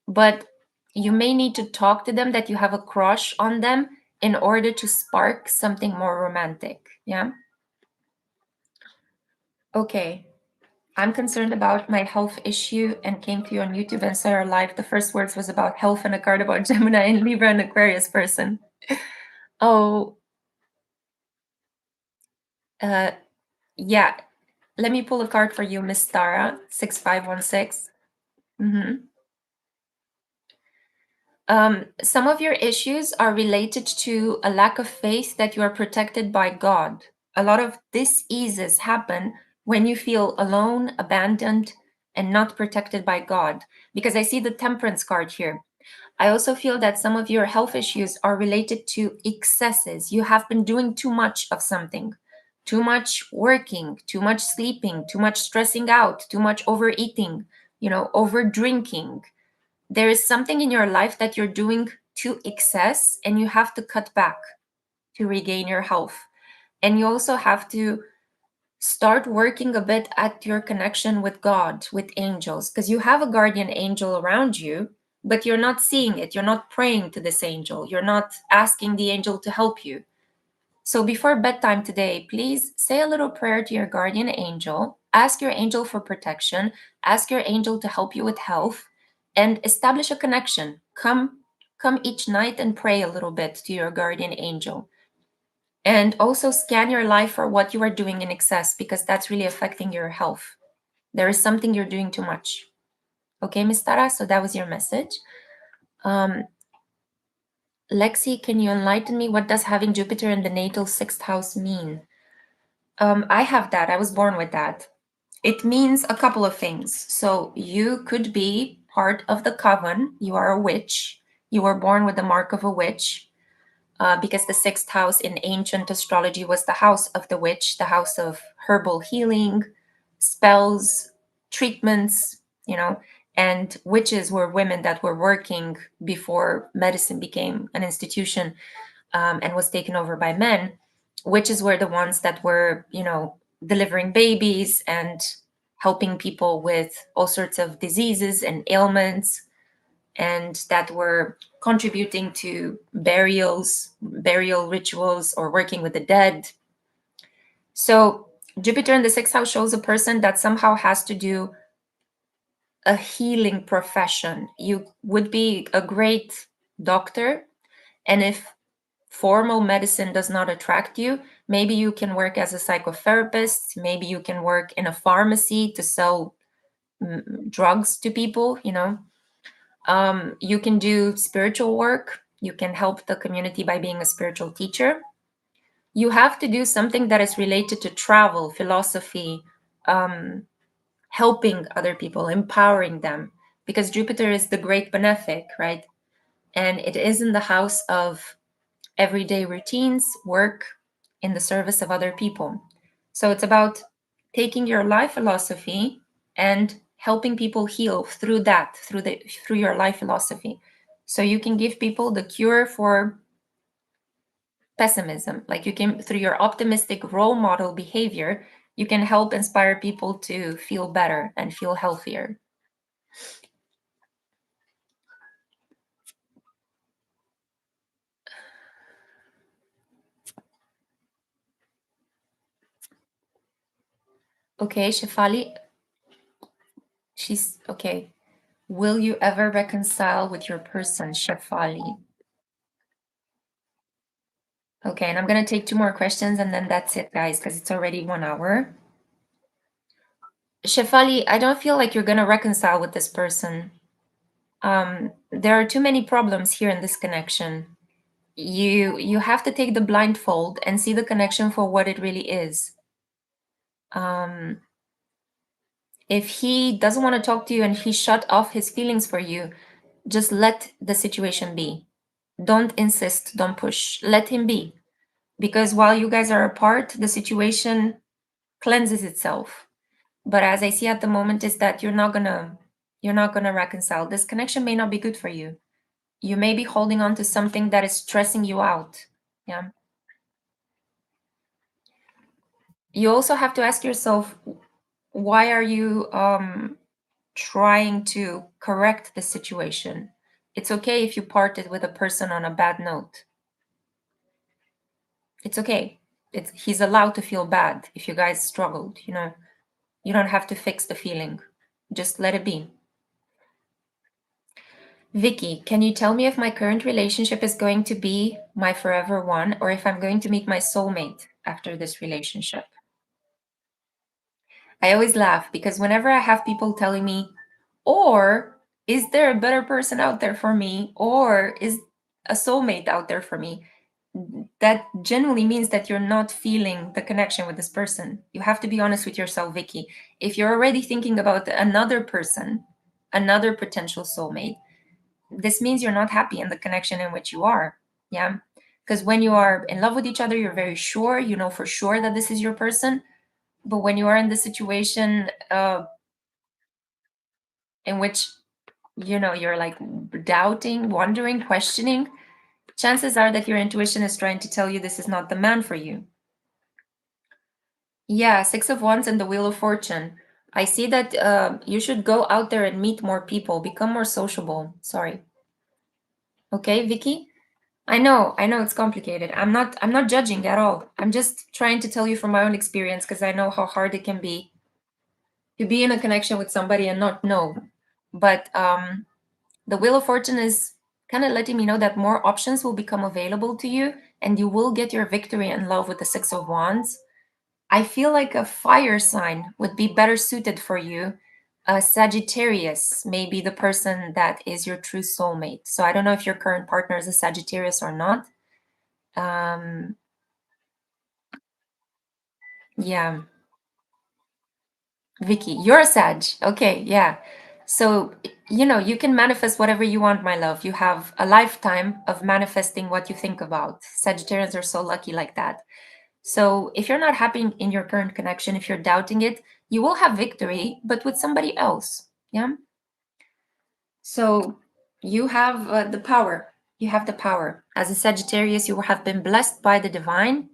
but you may need to talk to them that you have a crush on them in order to spark something more romantic. Yeah. Okay. I'm concerned about my health issue and came to you on YouTube and saw your live. The first words was about health and a card about Gemini and Libra and Aquarius person. Oh, uh, yeah. Let me pull a card for you, Miss Tara, 6516. Mm-hmm. Some of your issues are related to a lack of faith that you are protected by God. A lot of diseases happen when you feel alone, abandoned, and not protected by God. Because I see the Temperance card here. I also feel that some of your health issues are related to excesses. You have been doing too much of something, too much working, too much sleeping, too much stressing out, too much overeating, over drinking. There is something in your life that you're doing to excess and you have to cut back to regain your health. And you also have to start working a bit at your connection with God, with angels, because you have a guardian angel around you, but you're not seeing it. You're not praying to this angel. You're not asking the angel to help you. So before bedtime today, please say a little prayer to your guardian angel. Ask your angel for protection. Ask your angel to help you with health and establish a connection. Come each night and pray a little bit to your guardian angel. And also scan your life for what you are doing in excess because that's really affecting your health. There is something you're doing too much. Okay, Miss Tara? So that was your message. Lexi, can you enlighten me? What does having Jupiter in the natal sixth house mean? I have that. I was born with that. It means a couple of things. So you could be part of the coven. You are a witch. You were born with the mark of a witch. Because the sixth house in ancient astrology was the house of the witch, the house of herbal healing, spells, treatments, and witches were women that were working before medicine became an institution and was taken over by men. Witches were the ones that were, delivering babies and helping people with all sorts of diseases and ailments and that were contributing to burial rituals, or working with the dead. So Jupiter in the sixth house shows a person that somehow has to do a healing profession. You would be a great doctor, and if formal medicine does not attract you, maybe you can work as a psychotherapist, maybe you can work in a pharmacy to sell drugs to people, you can do spiritual work. You can help the community by being a spiritual teacher. You have to do something that is related to travel, philosophy, helping other people, empowering them, because Jupiter is the great benefic, right? And it is in the house of everyday routines, work in the service of other people. So it's about taking your life philosophy and helping people heal through that, through your life philosophy. So you can give people the cure for pessimism. Like you can, through your optimistic role model behavior, you can help inspire people to feel better and feel healthier. Okay, Shefali, she's okay. Will you ever reconcile with your person, Shefali? Okay, and I'm going to take 2 more questions and then that's it, guys, because it's already 1 hour. Shefali, I don't feel like you're going to reconcile with this person. There are too many problems here in this connection. You have to take the blindfold and see the connection for what it really is. If he doesn't want to talk to you and he shut off his feelings for you, just let the situation be. Don't insist, don't push. Let him be. Because while you guys are apart, the situation cleanses itself. But as I see at the moment is that you're not gonna reconcile. This connection may not be good for you. You may be holding on to something that is stressing you out. Yeah. You also have to ask yourself, why are you trying to correct the situation? It's okay if you parted with a person on a bad note. It's okay. He's allowed to feel bad if you guys struggled, you know. You don't have to fix the feeling. Just let it be. Vicky, can you tell me if my current relationship is going to be my forever one or if I'm going to meet my soulmate after this relationship? I always laugh because whenever I have people telling me, or is there a better person out there for me, or is a soulmate out there for me, that generally means that you're not feeling the connection with this person. You have to be honest with yourself, Vicky. If you're already thinking about another person, another potential soulmate, this means you're not happy in the connection in which you are. Yeah. Because when you are in love with each other, you're very sure, you know for sure that this is your person. But when you are in the situation in which you're like doubting, wondering, questioning, chances are that your intuition is trying to tell you this is not the man for you. Yeah, Six of Wands and the Wheel of Fortune. I see that you should go out there and meet more people, become more sociable. Sorry. Okay, Vicky? I know it's complicated. I'm not judging at all. I'm just trying to tell you from my own experience because I know how hard it can be to be in a connection with somebody and not know. But the Wheel of Fortune is kind of letting me know that more options will become available to you and you will get your victory in love with the Six of Wands. I feel like a fire sign would be better suited for you. A Sagittarius may be the person that is your true soulmate. So I don't know if your current partner is a Sagittarius or not. Um, yeah, Vicky, you're a Sag. Okay, yeah. So, you can manifest whatever you want, my love. You have a lifetime of manifesting what you think about. Sagittarians are so lucky like that. So, if you're not happy in your current connection, if you're doubting it, you will have victory, but with somebody else. Yeah. So, you have the power. You have the power. As a Sagittarius, you have been blessed by the divine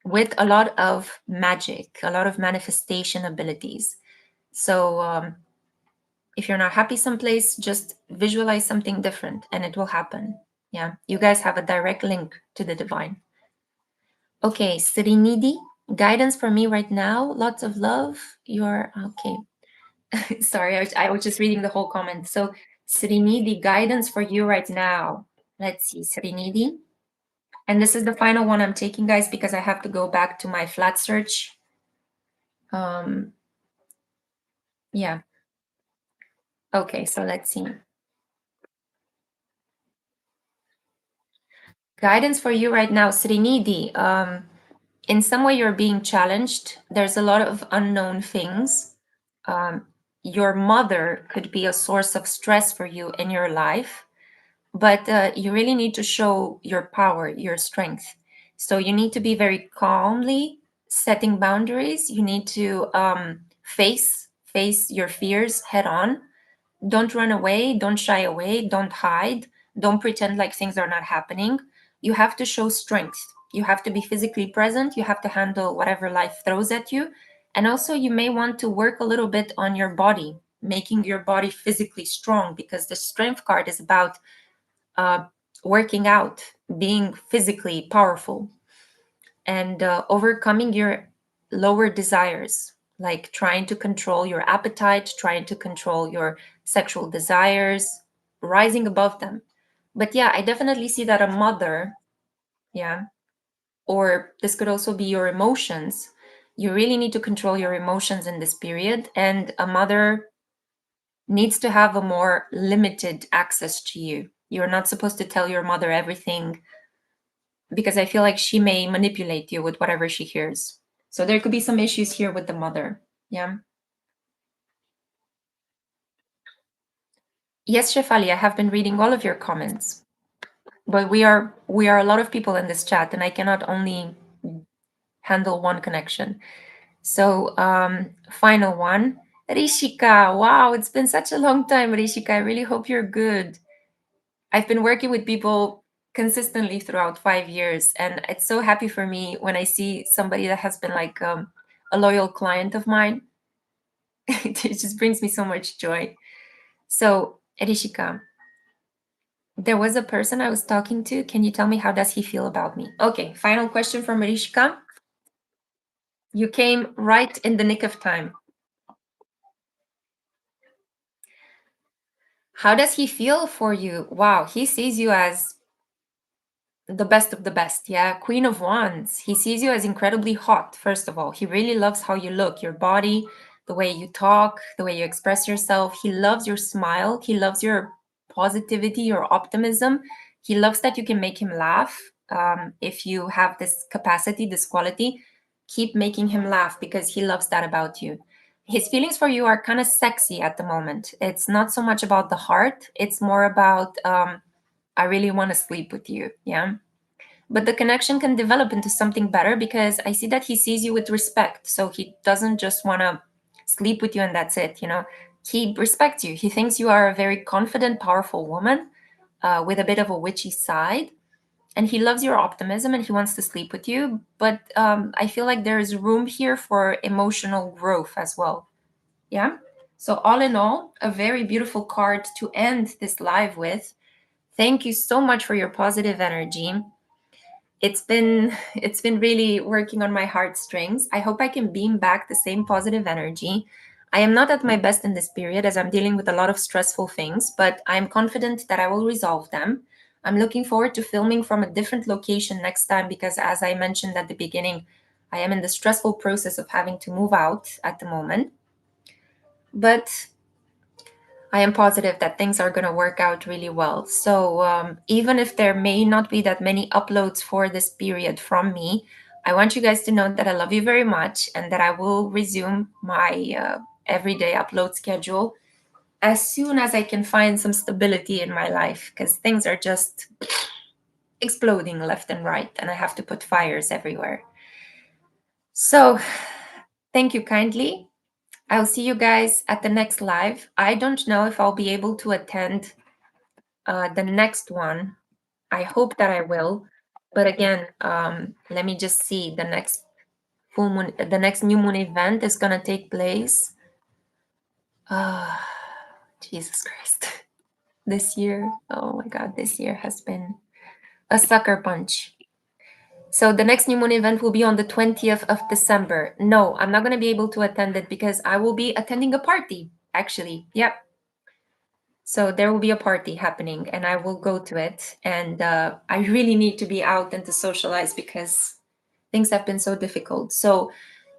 with a lot of magic, a lot of manifestation abilities. So, if you're not happy someplace, just visualize something different and it will happen. Yeah. You guys have a direct link to the divine. Okay, Srinidhi, guidance for me right now. Lots of love. You're okay. Sorry, I was just reading the whole comment. So, Srinidhi, guidance for you right now. Let's see, Srinidhi. And this is the final one I'm taking, guys, because I have to go back to my flat search. Yeah. Okay, so let's see. Guidance for you right now, Srinidhi. In some way, you're being challenged. There's a lot of unknown things. Your mother could be a source of stress for you in your life, but you really need to show your power, your strength. So you need to be very calmly setting boundaries. You need to face your fears head on. Don't run away, don't shy away, don't hide, don't pretend like things are not happening. You have to show strength. You have to be physically present. You have to handle whatever life throws at you. And also, you may want to work a little bit on your body, making your body physically strong, because the strength card is about uh, working out, being physically powerful, and overcoming your lower desires. like trying to control your appetite, trying to control your sexual desires, rising above them. But yeah, I definitely see that a mother, yeah, or this could also be your emotions. You really need to control your emotions in this period, and a mother needs to have a more limited access to you. You're not supposed to tell your mother everything because I feel like she may manipulate you with whatever she hears. So there could be some issues here with the mother. Yeah. Yes, Shefali, I have been reading all of your comments. But we are a lot of people in this chat and I cannot only handle one connection. So final one. Rishika, wow, it's been such a long time, Rishika. I really hope you're good. I've been working with people consistently throughout 5 years, and it's so happy for me when I see somebody that has been like a loyal client of mine. It just brings me so much joy. So, Rishika, there was a person I was talking to. Can you tell me how does he feel about me? Okay, final question from Rishika. You came right in the nick of time. How does he feel for you? Wow, he sees you as the best of the best. Yeah, Queen of Wands. He sees you as incredibly hot. First of all, he really loves how you look, your body, the way you talk, the way you express yourself. He loves your smile. He loves your positivity, your optimism. He loves that you can make him laugh. If you have this capacity, this quality, keep making him laugh because he loves that about you. His feelings for you are kind of sexy at the moment. It's not so much about the heart, it's more about I really want to sleep with you. Yeah. But the connection can develop into something better because I see that he sees you with respect. So he doesn't just want to sleep with you and that's it. He respects you. He thinks you are a very confident, powerful woman with a bit of a witchy side. And he loves your optimism and he wants to sleep with you. But I feel like there is room here for emotional growth as well. Yeah. So, all in all, a very beautiful card to end this live with. Thank you so much for your positive energy. It's been really working on my heartstrings. I hope I can beam back the same positive energy. I am not at my best in this period as I'm dealing with a lot of stressful things, but I'm confident that I will resolve them. I'm looking forward to filming from a different location next time because, as I mentioned at the beginning, I am in the stressful process of having to move out at the moment. But I am positive that things are going to work out really well. So, even if there may not be that many uploads for this period from me, I want you guys to know that I love you very much and that I will resume my everyday upload schedule as soon as I can find some stability in my life because things are just exploding left and right and I have to put fires everywhere. So, thank you kindly. I'll see you guys at the next live. I don't know if I'll be able to attend the next one. I hope that I will. But again, let me just see. The next full moon, the next new moon event is gonna take place. Uh, Jesus Christ. This year, oh my God, this year has been a sucker punch. So the next new moon event will be on the 20th of December. No, I'm not gonna be able to attend it because I will be attending a party, actually. Yep. So there will be a party happening and I will go to it. And I really need to be out and to socialize because things have been so difficult. So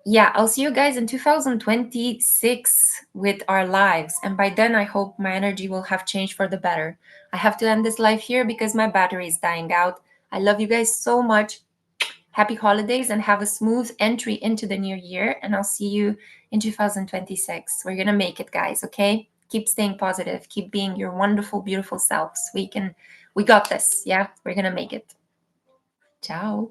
yeah, I'll see you guys in 2026 with our lives. And by then, I hope my energy will have changed for the better. I have to end this live here because my battery is dying out. I love you guys so much. Happy holidays and have a smooth entry into the new year. And I'll see you in 2026. We're going to make it, guys, okay? Keep staying positive. Keep being your wonderful, beautiful selves. We got this. Yeah, we're going to make it. Ciao.